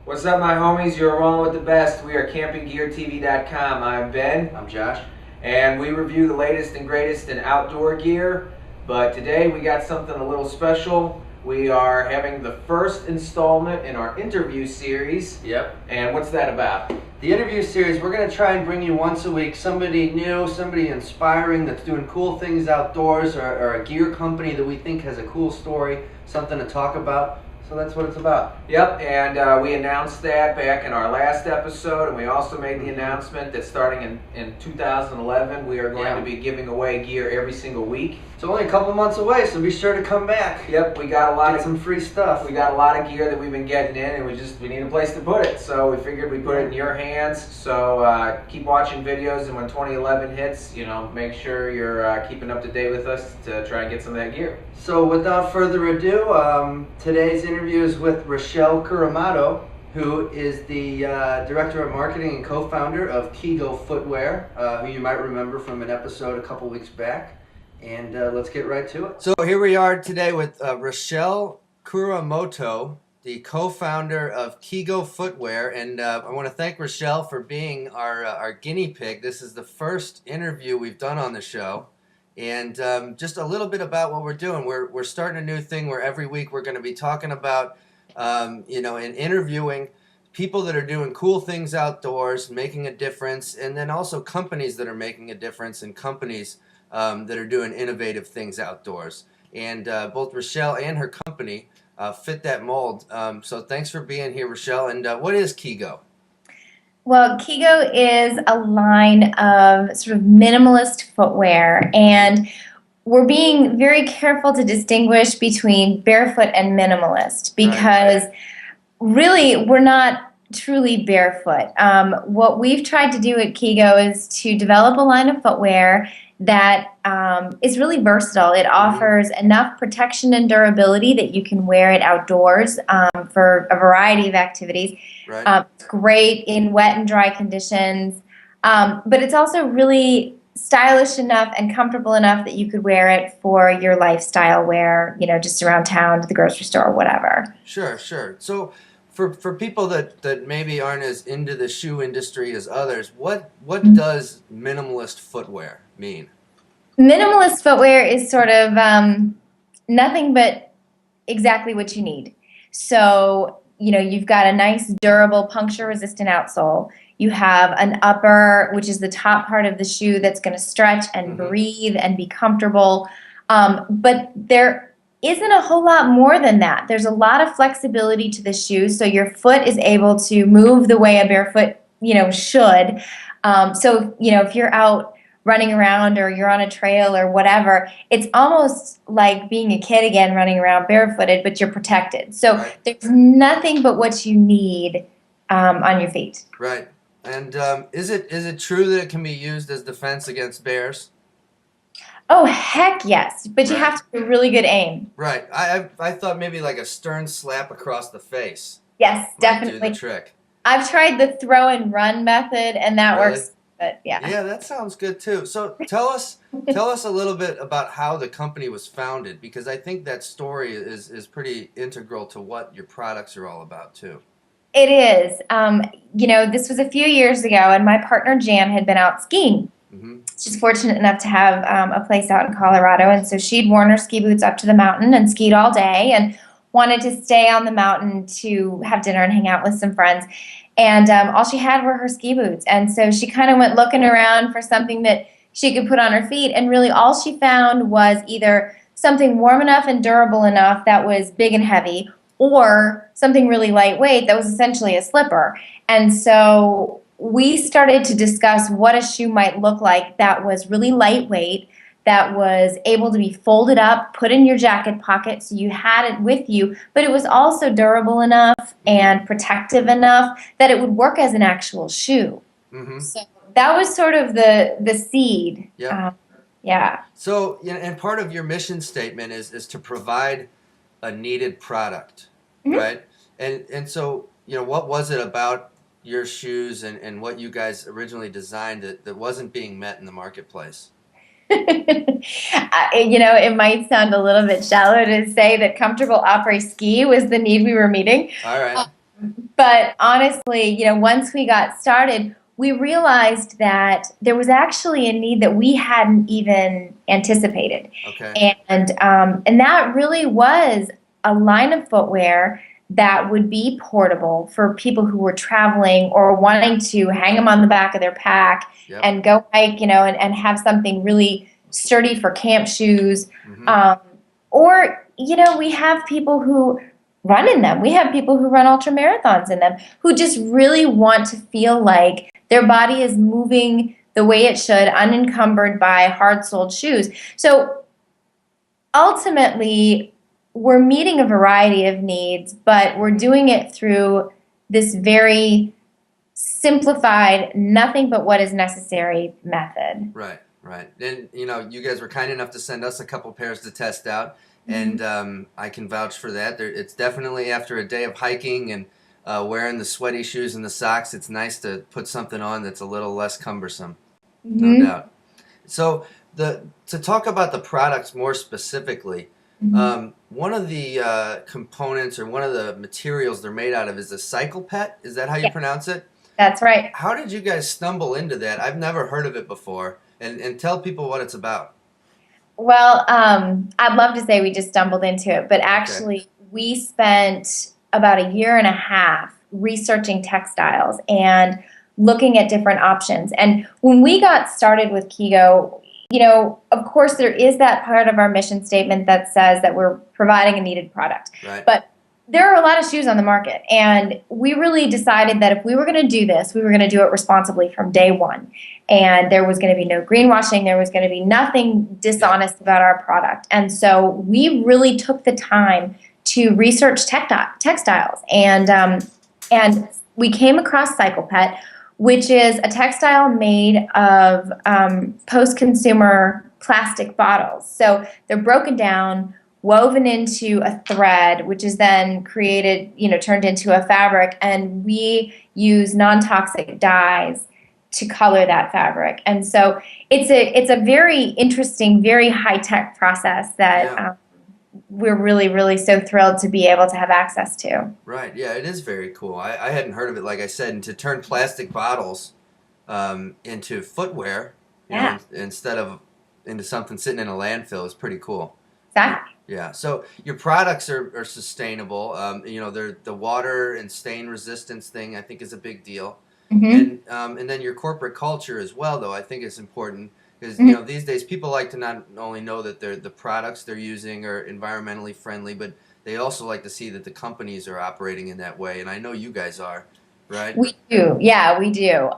What's up, my homies? You're rolling with the best. We are campinggeartv.com. I'm Ben. I'm Josh. And we review the latest and greatest in outdoor gear. But today we got something a little special. We are having the first installment in our interview series. Yep. And what's that about? The interview series, we're going to try and bring you once a week somebody new, somebody inspiring that's doing cool things outdoors, or a gear company that we think has a cool story, something to talk about. So that's what it's about. Yep, and we announced that back in our last episode, and we also made the announcement that starting in 2011, we are going to be giving away gear every single week. It's only a couple months away, so be sure to come back. Yep, we got a lot of some free stuff. We got a lot of gear that we've been getting in, and we need a place to put it. So we figured we'd put it in your hands. So keep watching videos, and when 2011 hits, make sure you're keeping up to date with us to try and get some of that gear. So without further ado, today's interview is with Rachelle Kuramoto, who is the Director of Marketing and co-founder of Kigo Footwear, who you might remember from an episode a couple weeks back. And let's get right to it. So here we are today with Rachelle Kuramoto, the co-founder of Kigo Footwear. And I want to thank Rachelle for being our guinea pig. This is the first interview we've done on the show. And just a little bit about what we're doing. We're starting a new thing where every week we're going to be talking about, and interviewing people that are doing cool things outdoors, making a difference, and then also companies that are making a difference, and companies that are doing innovative things outdoors. And both Rachelle and her company fit that mold. So thanks for being here, Rachelle. And what is Kigo? Well, Kigo is a line of sort of minimalist footwear, and we're being very careful to distinguish between barefoot and minimalist because really we're not truly barefoot. What we've tried to do at Kigo is to develop a line of footwear that is really versatile. It offers enough protection and durability that you can wear it outdoors for a variety of activities. It's great in wet and dry conditions, but it's also really stylish enough and comfortable enough that you could wear it for your lifestyle wear, just around town, to the grocery store, whatever. Sure. So for people that maybe aren't as into the shoe industry as others, what does minimalist footwear mean? Minimalist footwear is sort of nothing but exactly what you need. So, you've got a nice, durable, puncture-resistant outsole. You have an upper, which is the top part of the shoe that's going to stretch and breathe and be comfortable. But there isn't a whole lot more than that. There's a lot of flexibility to the shoe, so your foot is able to move the way a barefoot, should. So, if you're out running around or you're on a trail or whatever, it's almost like being a kid again, running around barefooted, but you're protected. So there's nothing but what you need on your feet. Right. And is it true that it can be used as defense against bears? Oh, heck yes. But you have to have a really good aim. Right. I thought maybe like a stern slap across the face. Yes, definitely. Do the trick. I've tried the throw and run method, and that works. But yeah, that sounds good too. So tell us a little bit about how the company was founded, because I think that story is pretty integral to what your products are all about too. It is. This was a few years ago, and my partner Jan had been out skiing. She's fortunate enough to have a place out in Colorado, and so she'd worn her ski boots up to the mountain and skied all day and wanted to stay on the mountain to have dinner and hang out with some friends. And all she had were her ski boots. And so she kind of went looking around for something that she could put on her feet. And really all she found was either something warm enough and durable enough that was big and heavy, or something really lightweight that was essentially a slipper. And so we started to discuss what a shoe might look like that was really lightweight, that was able to be folded up, put in your jacket pocket so you had it with you, but it was also durable enough and protective enough that it would work as an actual shoe. So that was sort of the seed. Yeah. So, and part of your mission statement is to provide a needed product, right? And so, what was it about your shoes and what you guys originally designed that wasn't being met in the marketplace? It might sound a little bit shallow to say that comfortable après ski was the need we were meeting. All right. But honestly, once we got started, we realized that there was actually a need that we hadn't even anticipated. Okay. And that really was a line of footwear that would be portable for people who were traveling or wanting to hang them on the back of their pack Yep. and go hike, and have something really sturdy for camp shoes. Or, we have people who run in them. We have people who run ultra marathons in them who just really want to feel like their body is moving the way it should, unencumbered by hard-soled shoes. So ultimately, we're meeting a variety of needs, but we're doing it through this very simplified, nothing but what is necessary method. Right. And, you guys were kind enough to send us a couple pairs to test out. And I can vouch for that. It's definitely after a day of hiking and wearing the sweaty shoes and the socks, it's nice to put something on that's a little less cumbersome. No doubt. So to talk about the products more specifically, one of the components or one of the materials they're made out of is a cycle pet. Is that how you pronounce it? That's right. How did you guys stumble into that? I've never heard of it before. And tell people what it's about. Well, I'd love to say we just stumbled into it, but actually we spent about a year and a half researching textiles and looking at different options. And when we got started with Kigo, of course there is that part of our mission statement that says that we're providing a needed product. Right. But there are a lot of shoes on the market, and we really decided that if we were going to do this, we were going to do it responsibly from day one. And there was going to be no greenwashing. There was going to be nothing dishonest about our product. And so we really took the time to research textiles. And we came across Cycle Pet, which is a textile made of post-consumer plastic bottles. So they're broken down, woven into a thread, which is then created, turned into a fabric, and we use non-toxic dyes to color that fabric. And so it's a very interesting, very high-tech process that we're really, really so thrilled to be able to have access to. Right, yeah, it is very cool. I hadn't heard of it, like I said, and to turn plastic bottles into footwear, instead of into something sitting in a landfill is pretty cool. Exactly. Yeah, so your products are sustainable. They're the water and stain resistance thing I think is a big deal. And then your corporate culture as well, though, I think is important because these days people like to not only know that the products they're using are environmentally friendly, but they also like to see that the companies are operating in that way. And I know you guys are, right? We do, yeah, we do.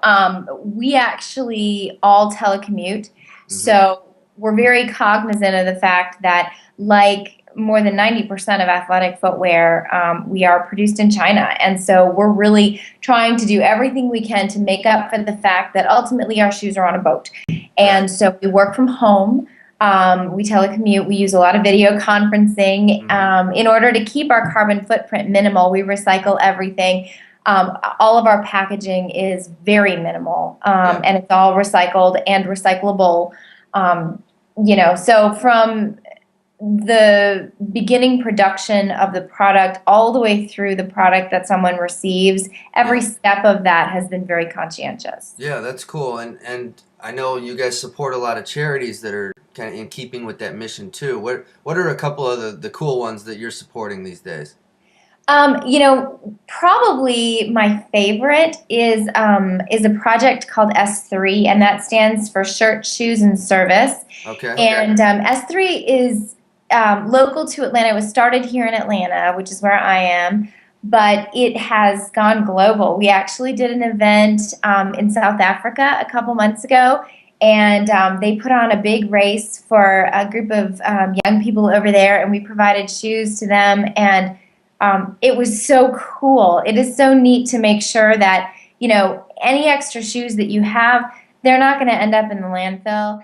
We actually all telecommute, so we're very cognizant of the fact that, like more than 90% of athletic footwear, we are produced in China. And so we're really trying to do everything we can to make up for the fact that ultimately our shoes are on a boat. And so we work from home. We telecommute. We use a lot of video conferencing. In order to keep our carbon footprint minimal, we recycle everything. All of our packaging is very minimal, and it's all recycled and recyclable. So from the beginning production of the product all the way through the product that someone receives, every step of that has been very conscientious. Yeah, that's cool. And I know you guys support a lot of charities that are kind of in keeping with that mission too. What are a couple of the cool ones that you're supporting these days? Probably my favorite is a project called S3, and that stands for Shirt, Shoes, and Service. Okay. And S3 is local to Atlanta. It was started here in Atlanta, which is where I am, but it has gone global. We actually did an event in South Africa a couple months ago, and they put on a big race for a group of young people over there, and we provided shoes to them, and it was so cool. It is so neat to make sure that, any extra shoes that you have, they're not going to end up in the landfill.